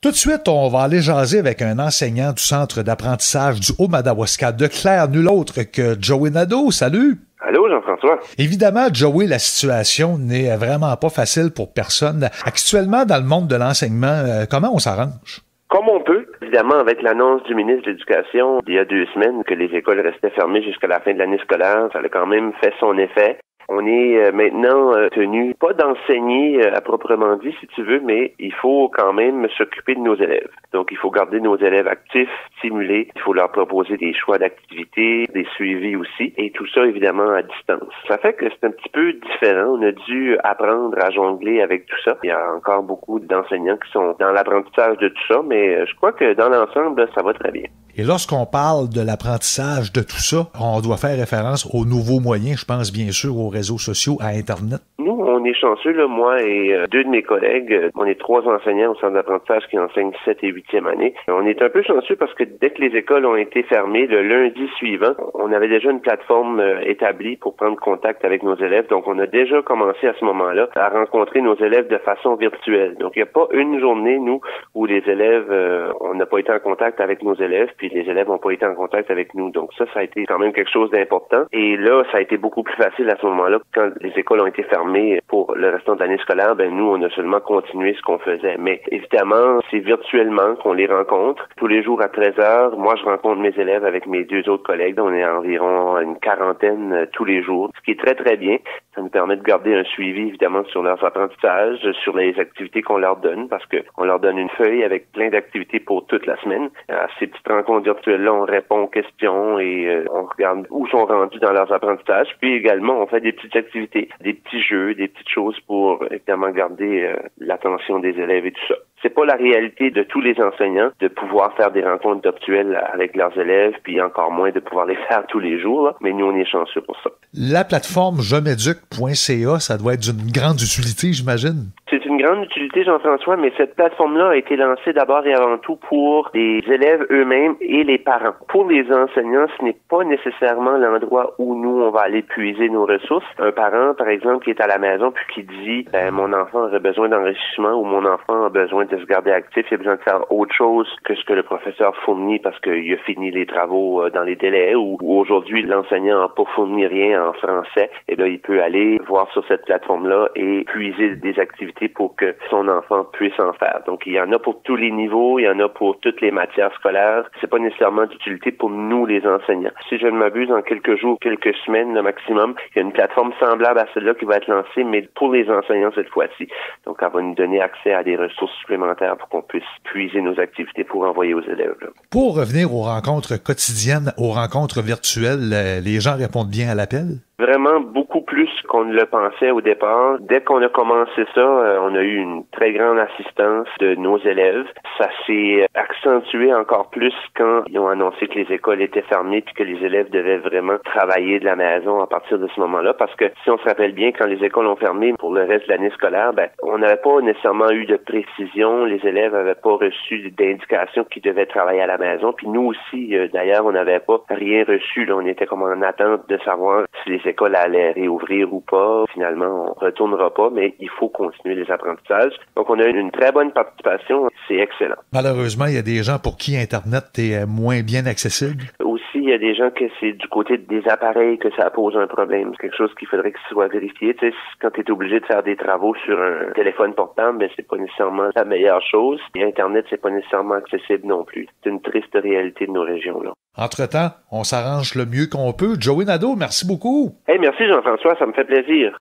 Tout de suite, on va aller jaser avec un enseignant du Centre d'apprentissage du Haut-Madawaska de Clare, nul autre que Joey Nadeau. Salut! Allô, Jean-François? Évidemment, Joey, la situation n'est vraiment pas facile pour personne. Actuellement, dans le monde de l'enseignement, comment on s'arrange? Comme on peut. Évidemment, avec l'annonce du ministre de l'Éducation il y a 2 semaines que les écoles restaient fermées jusqu'à la fin de l'année scolaire, ça a quand même fait son effet. On est maintenant tenu, pas d'enseigner à proprement dit, si tu veux, mais il faut quand même s'occuper de nos élèves. Donc, il faut garder nos élèves actifs, stimulés. Il faut leur proposer des choix d'activités, des suivis aussi, et tout ça, évidemment, à distance. Ça fait que c'est un petit peu différent. On a dû apprendre à jongler avec tout ça. Il y a encore beaucoup d'enseignants qui sont dans l'apprentissage de tout ça, mais je crois que dans l'ensemble, ça va très bien. Et lorsqu'on parle de l'apprentissage de tout ça, on doit faire référence aux nouveaux moyens, je pense bien sûr aux réseaux sociaux, à Internet. Nous, on est chanceux, là, moi et 2 de mes collègues. On est 3 enseignants au centre d'apprentissage qui enseignent 7 et 8e année. On est un peu chanceux parce que dès que les écoles ont été fermées, le lundi suivant, on avait déjà une plateforme établie pour prendre contact avec nos élèves. Donc, on a déjà commencé à ce moment-là à rencontrer nos élèves de façon virtuelle. Donc, il n'y a pas une journée, nous, où les élèves, on n'a pas été en contact avec nos élèves, puis les élèves n'ont pas été en contact avec nous. Donc, ça a été quand même quelque chose d'important. Et là, ça a été beaucoup plus facile à ce moment-là. Quand les écoles ont été fermées pour le restant de l'année scolaire, nous, on a seulement continué ce qu'on faisait. Mais évidemment, c'est virtuellement qu'on les rencontre. Tous les jours à 13h, moi, je rencontre mes élèves avec mes 2 autres collègues. On est environ une quarantaine tous les jours, ce qui est très, très bien. Ça nous permet de garder un suivi, évidemment, sur leurs apprentissages, sur les activités qu'on leur donne, parce que on leur donne une feuille avec plein d'activités pour toute la semaine. À ces petites rencontres virtuelles-là, on répond aux questions et on regarde où sont rendus dans leurs apprentissages. Puis également, on fait des petites activités, des petits jeux, des petites choses pour, évidemment, garder l'attention des élèves et tout ça. C'est pas la réalité de tous les enseignants de pouvoir faire des rencontres virtuelles avec leurs élèves, puis encore moins de pouvoir les faire tous les jours, là. Mais nous, on est chanceux pour ça. La plateforme jemeduc.ca, ça doit être d'une grande utilité, j'imagine. C'est une grande utilité, Jean-François, mais cette plateforme-là a été lancée d'abord et avant tout pour les élèves eux-mêmes et les parents. Pour les enseignants, ce n'est pas nécessairement l'endroit où nous, on va aller puiser nos ressources. Un parent, par exemple, qui est à la maison puis qui dit mon enfant aurait besoin d'enrichissement ou mon enfant a besoin de se garder actif, il a besoin de faire autre chose que ce que le professeur fournit parce qu'il a fini les travaux dans les délais ou aujourd'hui, l'enseignant n'a pas fourni rien en français, et bien, il peut aller voir sur cette plateforme-là et puiser des activités pour que son enfant puisse en faire. Donc, il y en a pour tous les niveaux, il y en a pour toutes les matières scolaires. C'est pas nécessairement d'utilité pour nous, les enseignants. Si je ne m'abuse, en quelques jours, quelques semaines, le maximum, il y a une plateforme semblable à celle-là qui va être lancée, mais pour les enseignants cette fois-ci. Donc, elle va nous donner accès à des ressources supplémentaires pour qu'on puisse puiser nos activités pour envoyer aux élèves, là. Pour revenir aux rencontres quotidiennes, aux rencontres virtuelles, les gens répondent bien à l'appel? Vraiment beaucoup plus qu'on ne le pensait au départ. Dès qu'on a commencé ça, on a eu une très grande assistance de nos élèves. Ça s'est accentué encore plus quand ils ont annoncé que les écoles étaient fermées puis que les élèves devaient vraiment travailler de la maison à partir de ce moment-là. Parce que si on se rappelle bien, quand les écoles ont fermé pour le reste de l'année scolaire, on n'avait pas nécessairement eu de précision. Les élèves n'avaient pas reçu d'indication qu'ils devaient travailler à la maison. Puis nous aussi, d'ailleurs, on n'avait pas rien reçu. Là, on était comme en attente de savoir si les écoles allaient réouvrir ou pas. Finalement, on retournera pas, mais il faut continuer les apprentissages. Donc, on a eu une très bonne participation. C'est excellent. Malheureusement, il y a des gens pour qui Internet est moins bien accessible. Aussi, il y a des gens que c'est du côté des appareils que ça pose un problème. C'est quelque chose qu'il faudrait que soit vérifié. Tu sais, quand tu es obligé de faire des travaux sur un téléphone portable, c'est pas nécessairement la meilleure chose. Et Internet, c'est pas nécessairement accessible non plus. C'est une triste réalité de nos régions, là. Entre-temps, on s'arrange le mieux qu'on peut. Joey Nadeau, merci beaucoup. Merci Jean-François, ça me fait plaisir.